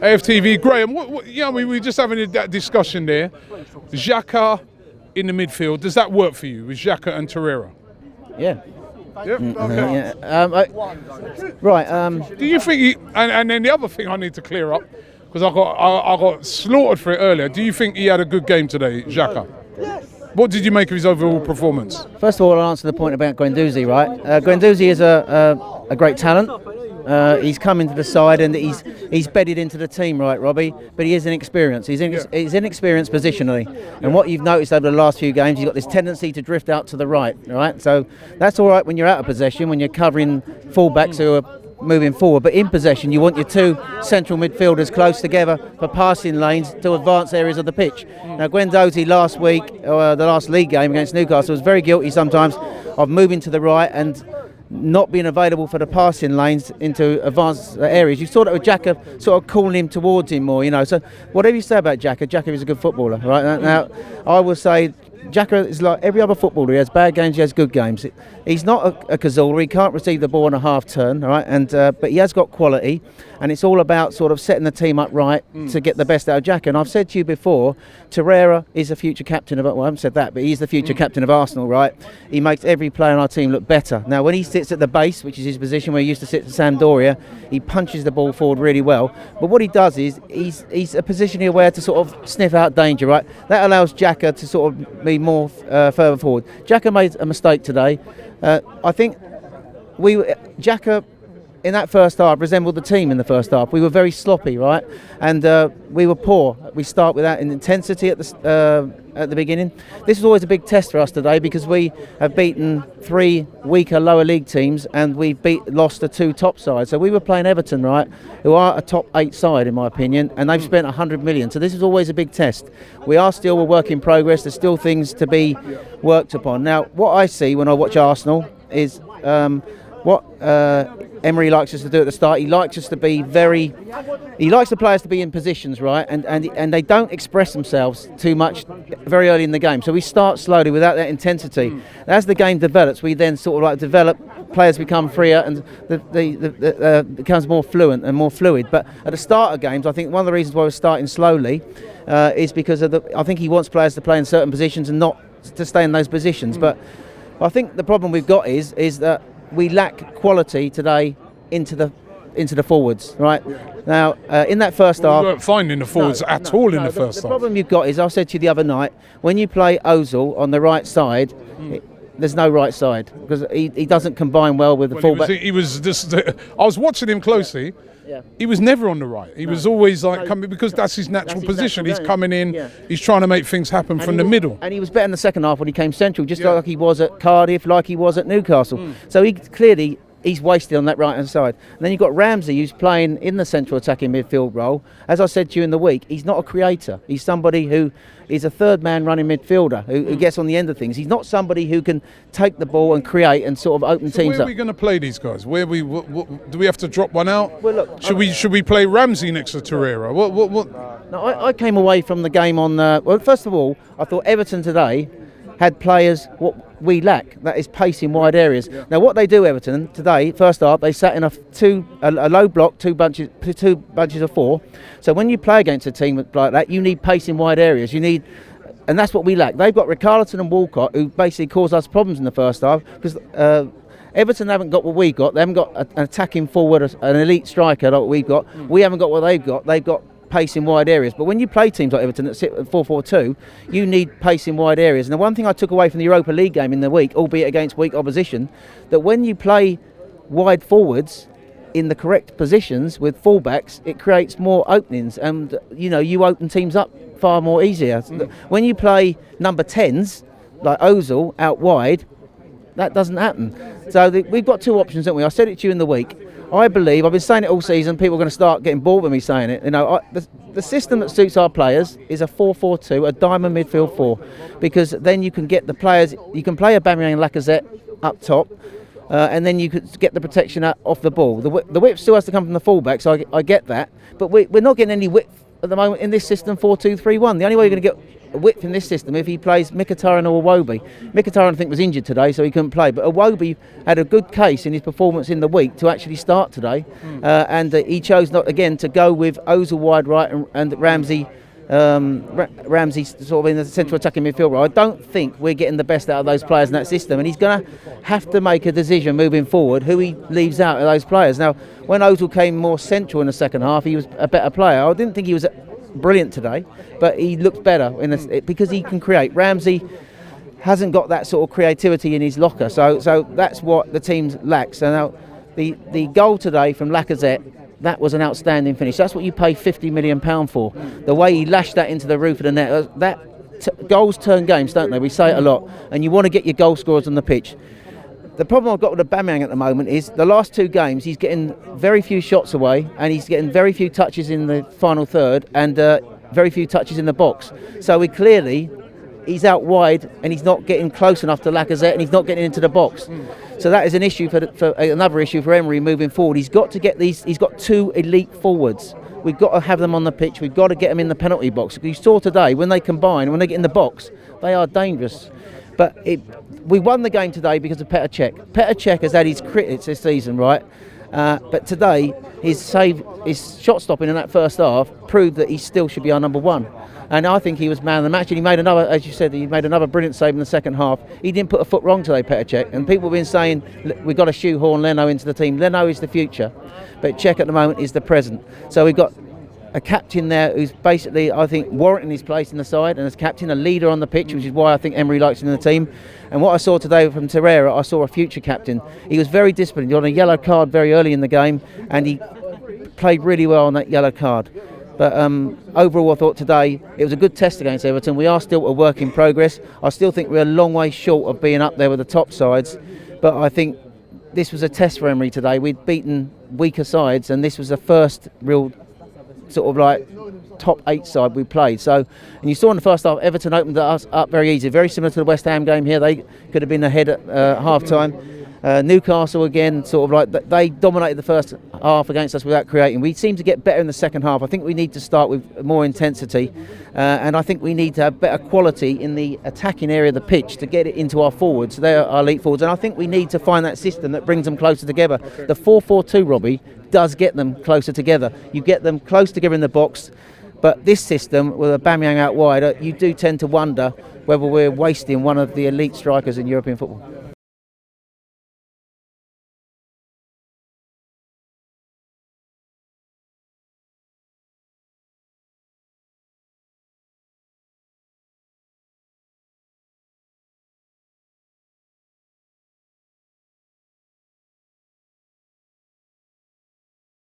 AFTV, Graham, we were just having that discussion there. Xhaka in the midfield, does that work for you with Xhaka and Torreira? Yeah. Yep. Okay. Right. Do you think and then the other thing I need to clear up, because I got slaughtered for it earlier. Do you think he had a good game today, Xhaka? What did you make of his overall performance? First of all, I'll answer the point about Guendouzi, right? Guendouzi is a great talent. He's come into the side and he's bedded into the team, right, Robbie? But he is inexperienced. He's inexperienced positionally. And what you've noticed over the last few games, he's got this tendency to drift out to the right, right? So that's all right when you're out of possession, when you're covering fullbacks who are moving forward. But in possession, you want your two central midfielders close together for passing lanes to advance areas of the pitch. Now, Guendouzi last week, the last league game against Newcastle, was very guilty sometimes of moving to the right and not being available for the passing lanes into advanced areas. You saw that with Xhaka sort of calling him towards him more, So whatever you say about Xhaka is a good footballer, right? Now, I will say Xhaka is like every other footballer. He has bad games, he has good games. He's not a Cazorla. He can't receive the ball on a half turn, all right? But he has got quality, and it's all about sort of setting the team up right to get the best out of Xhaka. And I've said to you before, Torreira is the future captain of. Well, I haven't said that, but he's the future captain of Arsenal, right? He makes every player on our team look better. Now, when he sits at the base, which is his position where he used to sit at Sampdoria, he punches the ball forward really well. But what he does is he's a positionally aware to sort of sniff out danger, right? That allows Xhaka to sort of be more further forward. Xhaka made a mistake today. I think Xhaka in that first half resembled the team in the first half. We were very sloppy, right? And we were poor. We start with that in intensity at the beginning. This is always a big test for us today because we have beaten 3 weaker lower league teams and we've lost the 2 top sides. So we were playing Everton, right, who are a top 8 side in my opinion, and they've spent 100 million. So this is always a big test. We are still a work in progress. There's still things to be worked upon. Now, what I see when I watch Arsenal is what Emery likes us to do at the start. He likes us to be he likes the players to be in positions, right? And they don't express themselves too much very early in the game. So we start slowly without that intensity. As the game develops, we then sort of like develop, players become freer and becomes more fluent and more fluid. But at the start of games, I think one of the reasons why we're starting slowly is because I think he wants players to play in certain positions and not to stay in those positions. But I think the problem we've got is that we lack quality today into the forwards, right? Now, in that first half, we weren't finding the forwards at all in the first half. The problem you've got is, I said to you the other night, when you play Ozil on the right side, there's no right side because he doesn't combine well with the fullback. He was just. I was watching him closely. Yeah. He was never on the right. He was always coming because that's his natural position. He's coming in. He's trying to make things happen from the middle. And he was better in the second half when he came central, just like he was at Cardiff, like he was at Newcastle. So he's wasted on that right hand side. And then you've got Ramsey, who's playing in the central attacking midfield role. As I said to you in the week, he's not a creator. He's somebody who is a third man running midfielder who gets on the end of things. He's not somebody who can take the ball and create and sort of open teams up. Where are we going to play these guys? Do we have to drop one out? Well, look, should we play Ramsey next to Torreira? What? No, I came away from the game on. Well, first of all, I thought Everton today had players what we lack, that is pace in wide areas. Now what they do, Everton, today, first half, they sat in a low block, two bunches of 4. So when you play against a team like that, you need pace in wide areas. And that's what we lack. They've got Richarlison and Walcott, who basically caused us problems in the first half, because Everton haven't got what we've got. They haven't got an attacking forward, an elite striker like what we've got. We haven't got what they've got. They've got pace in wide areas. But when you play teams like Everton that sit at 4-4-2, you need pace in wide areas. And the one thing I took away from the Europa League game in the week, albeit against weak opposition, that when you play wide forwards in the correct positions with fullbacks, it creates more openings, and you open teams up far more easier. When you play number 10s like Ozil out wide, that doesn't happen. So we've got 2 options, haven't we? I said it to you in the week. I believe, I've been saying it all season, people are going to start getting bored with me saying it. The system that suits our players is a 4-4-2, a diamond midfield 4, because then you can get the players, you can play Aubameyang and Lacazette up top, and then you could get the protection off the ball. The width still has to come from the fullback, so I get that, but we're not getting any width at the moment in this system 4-2-3-1. The only way you're going to get width in this system if he plays Mkhitaryan or Iwobi. Mkhitaryan, I think, was injured today, so he couldn't play. But Iwobi had a good case in his performance in the week to actually start today, and he chose not again to go with Ozil wide right and Ramsey. Ramsey sort of in the central attacking midfield. I don't think we're getting the best out of those players in that system, and he's going to have to make a decision moving forward who he leaves out of those players. Now, when Ozil came more central in the second half, he was a better player. I didn't think he was brilliant today, but he looked better because he can create. Ramsey hasn't got that sort of creativity in his locker, so that's what the team lacks. So now the goal today from Lacazette, that was an outstanding finish. That's what you pay £50 million for. The way he lashed that into the roof of the net. Goals turn games, don't they? We say it a lot. And you want to get your goal scorers on the pitch. The problem I've got with Aubameyang at the moment is the last 2 games he's getting very few shots away, and he's getting very few touches in the final third, and very few touches in the box. So he's out wide, and he's not getting close enough to Lacazette, and he's not getting into the box. So that is an issue for another issue for Emery moving forward. He's got to get these. He's got 2 elite forwards. We've got to have them on the pitch. We've got to get them in the penalty box. You saw today when they combine, when they get in the box, they are dangerous. But we won the game today because of Petr Cech. Petr Cech has had his critics this season, right? But today, his shot stopping in that first half proved that he still should be our number 1. And I think he was man of the match, and he made another, as you said, he made another brilliant save in the second half. He didn't put a foot wrong today, Petr Cech, and people have been saying we've got to shoehorn Leno into the team. Leno is the future, but Cech at the moment is the present. So we've got a captain there who's basically, I think, warranting his place in the side, and as captain, a leader on the pitch, which is why I think Emery likes him in the team. And what I saw today from Torreira, I saw a future captain. He was very disciplined. He got a yellow card very early in the game, and he played really well on that yellow card. But overall, I thought today it was a good test against Everton. We are still a work in progress. I still think we're a long way short of being up there with the top sides. But I think this was a test for Emery today. We'd beaten weaker sides, and this was the first real sort of like top 8 side we played. So, and you saw in the first half, Everton opened us up very easy. Very similar to the West Ham game here. They could have been ahead at half time. Newcastle again, sort of like they dominated the first half against us without creating. We seem to get better in the second half. I think we need to start with more intensity, and I think we need to have better quality in the attacking area of the pitch to get it into our forwards. They're our elite forwards, and I think we need to find that system that brings them closer together. The 4-4-2, Robbie, does get them closer together. You get them close together in the box, but this system with Aubameyang out wide, you do tend to wonder whether we're wasting one of the elite strikers in European football.